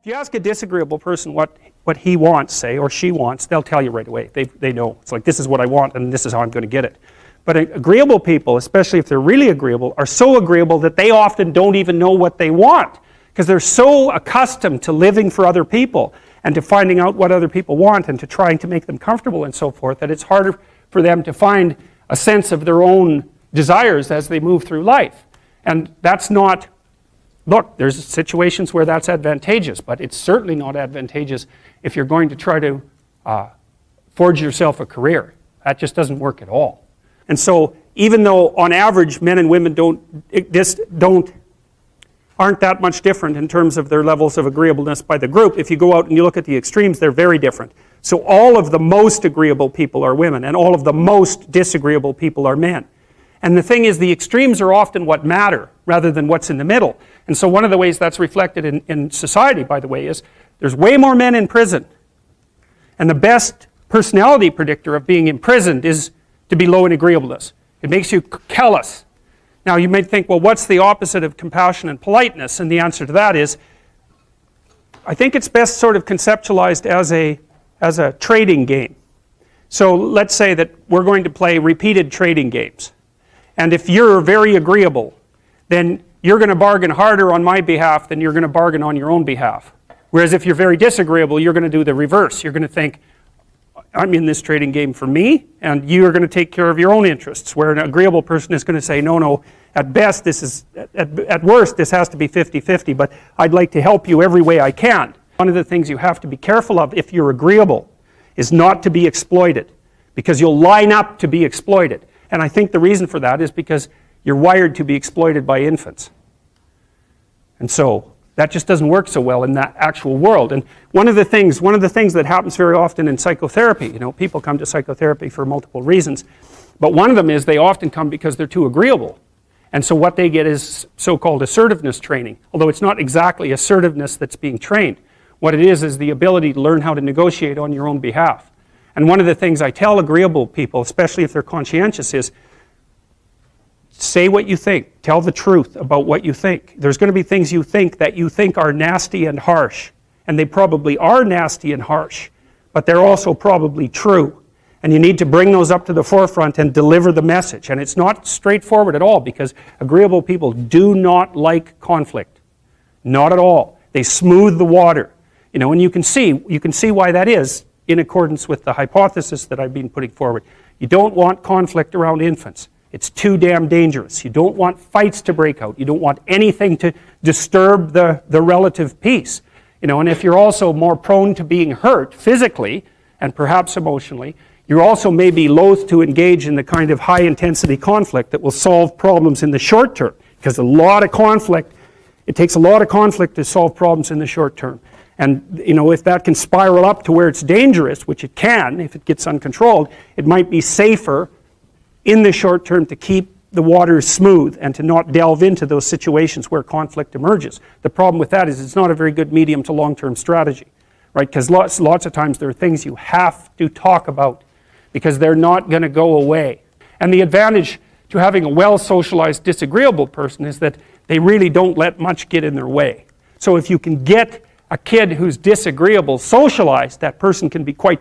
If you ask a disagreeable person what he wants, say, or she wants, they'll tell you right away. They know. It's like, this is what I want and this is how I'm going to get it. But agreeable people, especially if they're really agreeable, are so agreeable that they often don't even know what they want, because they're so accustomed to living for other people and to finding out what other people want and to trying to make them comfortable and so forth, that it's harder for them to find a sense of their own desires as they move through life. And that's not, look, there's situations where that's advantageous, but it's certainly not advantageous if you're going to try to forge yourself a career. That just doesn't work at all. And so even though on average men and women aren't that much different in terms of their levels of agreeableness by the group, if you go out and you look at the extremes, they're very different. So all of the most agreeable people are women, and all of the most disagreeable people are men. And the thing is, the extremes are often what matter rather than what's in the middle. And so one of the ways that's reflected in society, by the way, is there's way more men in prison. And the best personality predictor of being imprisoned is to be low in agreeableness. It makes you callous. Now you might think, well, what's the opposite of compassion and politeness? And the answer to that is, I think it's best sort of conceptualized as a trading game. So let's say that we're going to play repeated trading games. And if you're very agreeable, then you're going to bargain harder on my behalf than you're going to bargain on your own behalf. Whereas if you're very disagreeable, you're going to do the reverse. You're going to think, I'm in this trading game for me, and you're going to take care of your own interests. Where an agreeable person is going to say, no, at best, at worst, this has to be 50-50, but I'd like to help you every way I can. One of the things you have to be careful of if you're agreeable is not to be exploited, because you'll line up to be exploited. And I think the reason for that is because you're wired to be exploited by infants. And so that just doesn't work so well in that actual world. And one of the things that happens very often in psychotherapy, people come to psychotherapy for multiple reasons, but one of them is they often come because they're too agreeable. And so what they get is so-called assertiveness training, although it's not exactly assertiveness that's being trained. What it is the ability to learn how to negotiate on your own behalf. And one of the things I tell agreeable people, especially if they're conscientious, is say what you think. Tell the truth about what you think. There's going to be things you think that you think are nasty and harsh. And they probably are nasty and harsh. But they're also probably true. And you need to bring those up to the forefront and deliver the message. And it's not straightforward at all, because agreeable people do not like conflict. Not at all. They smooth the water. And you can see why that is in accordance with the hypothesis that I've been putting forward. You don't want conflict around infants. It's too damn dangerous. You don't want fights to break out. You don't want anything to disturb the relative peace. And if you're also more prone to being hurt physically and perhaps emotionally, you also may be loath to engage in the kind of high-intensity conflict that will solve problems in the short term, because it takes a lot of conflict to solve problems in the short term. And if that can spiral up to where it's dangerous, which it can if it gets uncontrolled, it might be safer in the short term to keep the waters smooth and to not delve into those situations where conflict emerges. The problem with that is it's not a very good medium to long-term strategy, right? Because lots of times there are things you have to talk about because they're not going to go away. And the advantage to having a well-socialized disagreeable person is that they really don't let much get in their way. So if you can get a kid who's disagreeable socialized, that person can be quite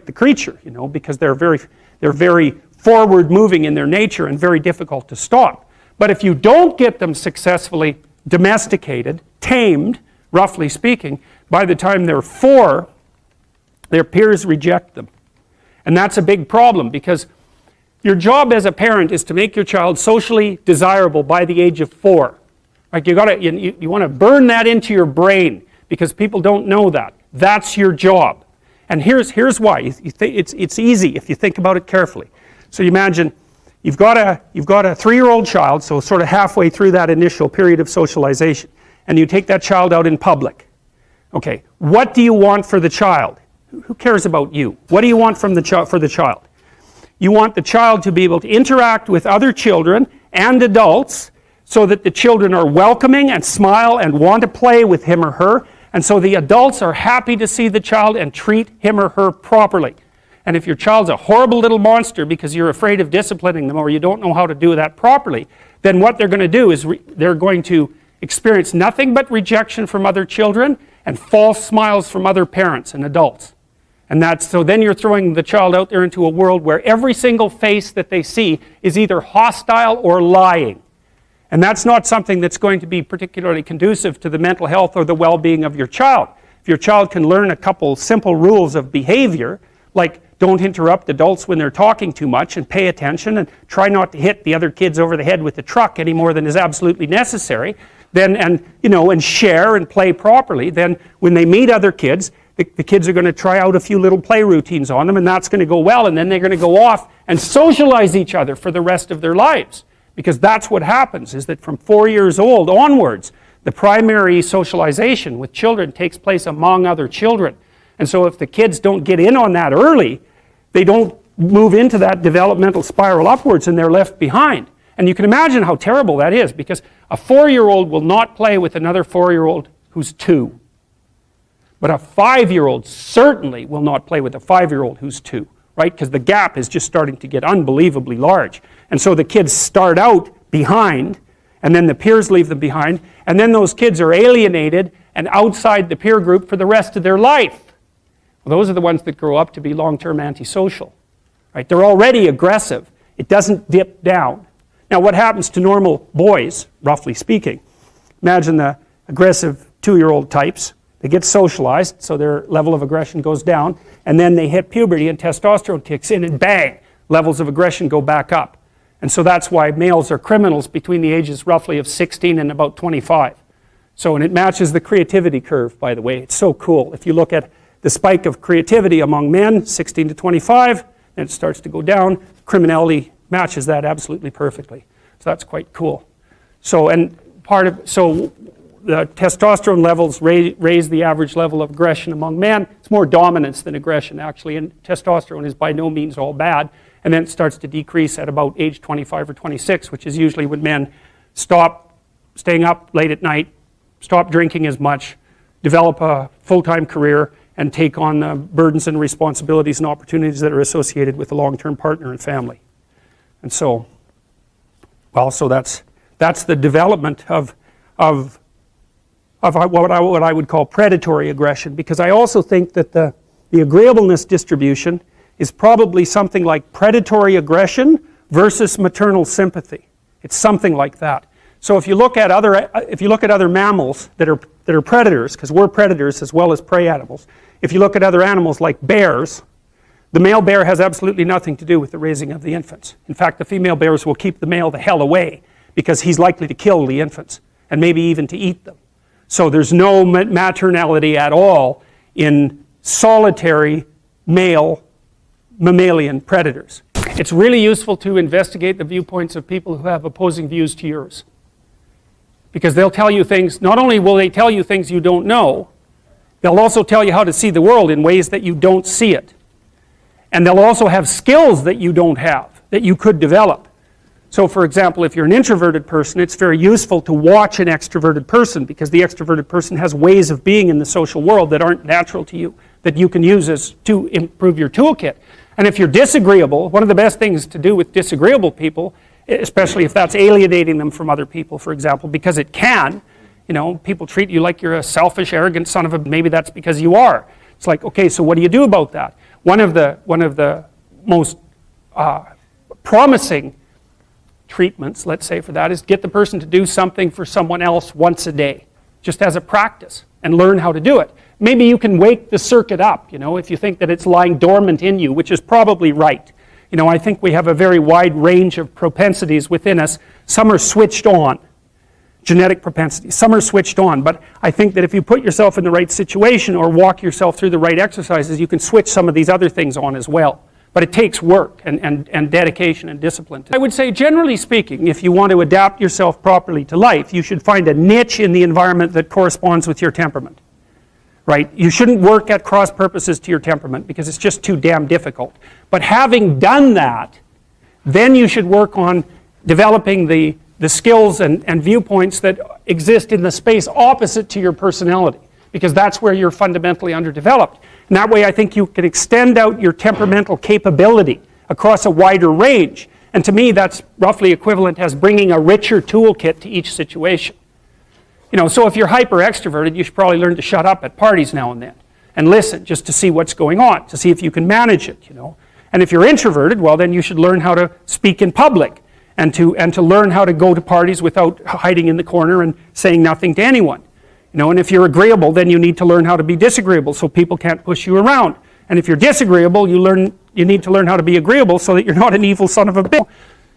the creature, because they're very forward-moving in their nature and very difficult to stop. But if you don't get them successfully domesticated, tamed, roughly speaking, by the time they're 4, their peers reject them. And that's a big problem, because your job as a parent is to make your child socially desirable by the age of 4. Like you want to burn that into your brain, because people don't know that. That's your job. And here's why. It's easy if you think about it carefully. So you imagine you've got a 3-year-old child, so sort of halfway through that initial period of socialization, and you take that child out in public. Okay, what do you want for the child? Who cares about you? What do you want for the child? You want the child to be able to interact with other children and adults so that the children are welcoming and smile and want to play with him or her, and so the adults are happy to see the child and treat him or her properly. And if your child's a horrible little monster because you're afraid of disciplining them or you don't know how to do that properly, then what they're going to do is they're going to experience nothing but rejection from other children and false smiles from other parents and adults. And so then you're throwing the child out there into a world where every single face that they see is either hostile or lying. And that's not something that's going to be particularly conducive to the mental health or the well-being of your child. If your child can learn a couple simple rules of behavior, like don't interrupt adults when they're talking too much and pay attention and try not to hit the other kids over the head with the truck any more than is absolutely necessary, then, and share and play properly, then when they meet other kids, the kids are going to try out a few little play routines on them, and that's going to go well, and then they're going to go off and socialize each other for the rest of their lives. Because that's what happens, is that from 4 years old onwards, the primary socialization with children takes place among other children. And so if the kids don't get in on that early, they don't move into that developmental spiral upwards and they're left behind. And you can imagine how terrible that is, because a 4-year-old will not play with another 4-year-old who's 2. But a 5-year-old certainly will not play with a 5-year-old who's 2, right? Because the gap is just starting to get unbelievably large. And so the kids start out behind, and then the peers leave them behind, and then those kids are alienated and outside the peer group for the rest of their life. Well, those are the ones that grow up to be long-term antisocial, right? They're already aggressive. It doesn't dip down. Now, what happens to normal boys, roughly speaking? Imagine the aggressive 2-year-old types. They get socialized, so their level of aggression goes down, and then they hit puberty and testosterone kicks in, and bang, levels of aggression go back up. And so that's why males are criminals between the ages roughly of 16 and about 25. So, and it matches the creativity curve, by the way. It's so cool. If you look at the spike of creativity among men, 16 to 25, then it starts to go down. Criminality matches that absolutely perfectly. So that's quite cool. So, and so the testosterone levels raise the average level of aggression among men. It's more dominance than aggression, actually, and testosterone is by no means all bad. And then it starts to decrease at about age 25 or 26, which is usually when men stop staying up late at night, stop drinking as much, develop a full-time career, and take on the burdens and responsibilities and opportunities that are associated with a long-term partner and family. And so, well, so that's the development of what I would call predatory aggression, because I also think that the agreeableness distribution is probably something like predatory aggression versus maternal sympathy. It's something like that. So if you look at other mammals that are predators, because we're predators as well as prey animals, if you look at other animals like bears, the male bear has absolutely nothing to do with the raising of the infants. In fact, the female bears will keep the male the hell away because he's likely to kill the infants and maybe even to eat them. So there's no maternality at all in solitary male mammalian predators. It's really useful to investigate the viewpoints of people who have opposing views to yours. Because they'll tell you things, not only will they tell you things you don't know, they'll also tell you how to see the world in ways that you don't see it. And they'll also have skills that you don't have, that you could develop. So for example, if you're an introverted person, it's very useful to watch an extroverted person, because the extroverted person has ways of being in the social world that aren't natural to you, that you can use to improve your toolkit. And if you're disagreeable, one of the best things to do with disagreeable people, especially if that's alienating them from other people, for example, because it can, people treat you like you're a selfish, arrogant son of a, maybe that's because you are. It's like, okay, so what do you do about that? One of the most promising treatments, let's say, for that is get the person to do something for someone else once a day, just as a practice, and learn how to do it. Maybe you can wake the circuit up, if you think that it's lying dormant in you, which is probably right. I think we have a very wide range of propensities within us. Some are switched on, genetic propensities. Some are switched on, but I think that if you put yourself in the right situation or walk yourself through the right exercises, you can switch some of these other things on as well. But it takes work and dedication and discipline. I would say, generally speaking, if you want to adapt yourself properly to life, you should find a niche in the environment that corresponds with your temperament. Right? You shouldn't work at cross purposes to your temperament because it's just too damn difficult. But having done that, then you should work on developing the skills and viewpoints that exist in the space opposite to your personality, because that's where you're fundamentally underdeveloped. And that way I think you can extend out your temperamental capability across a wider range. And to me that's roughly equivalent as bringing a richer toolkit to each situation. You know, so if you're hyper extroverted, you should probably learn to shut up at parties now and then and listen just to see what's going on, to see if you can manage it, you know. And if you're introverted, well, then you should learn how to speak in public and to learn how to go to parties without hiding in the corner and saying nothing to anyone. You know, and if you're agreeable, then you need to learn how to be disagreeable so people can't push you around. And if you're disagreeable, you need to learn how to be agreeable so that you're not an evil son of a bitch.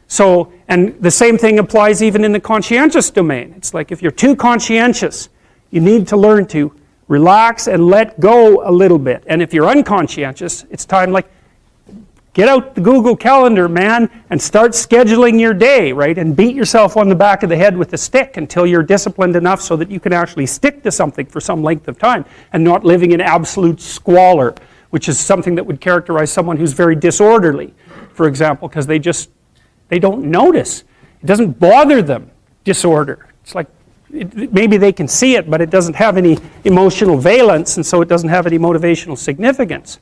So, and the same thing applies even in the conscientious domain. It's like if you're too conscientious, you need to learn to relax and let go a little bit. And if you're unconscientious, it's time like, get out the Google Calendar, man, and start scheduling your day, right? And beat yourself on the back of the head with a stick until you're disciplined enough so that you can actually stick to something for some length of time and not living in absolute squalor, which is something that would characterize someone who's very disorderly, for example, because they don't notice. It doesn't bother them, disorder. It's like, maybe they can see it, but it doesn't have any emotional valence, and so it doesn't have any motivational significance.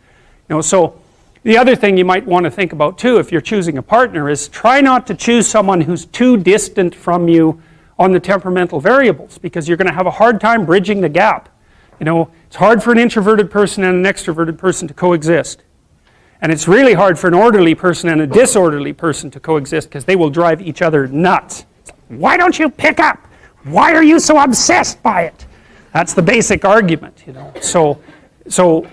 You know, so the other thing you might want to think about too, if you're choosing a partner, is try not to choose someone who's too distant from you on the temperamental variables, because you're going to have a hard time bridging the gap. You know, it's hard for an introverted person and an extroverted person to coexist. And it's really hard for an orderly person and a disorderly person to coexist, because they will drive each other nuts. Why don't you pick up? Why are you so obsessed by it? That's the basic argument, you know. So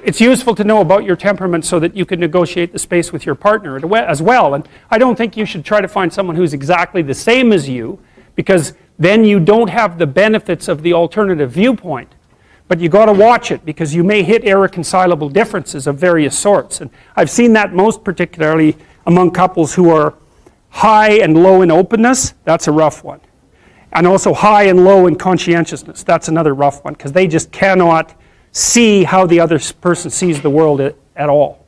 it's useful to know about your temperament so that you can negotiate the space with your partner as well. And I don't think you should try to find someone who's exactly the same as you, because then you don't have the benefits of the alternative viewpoint. But you got to watch it, because you may hit irreconcilable differences of various sorts. And I've seen that most particularly among couples who are high and low in openness. That's a rough one. And also high and low in conscientiousness. That's another rough one, because they just cannot see how the other person sees the world at all.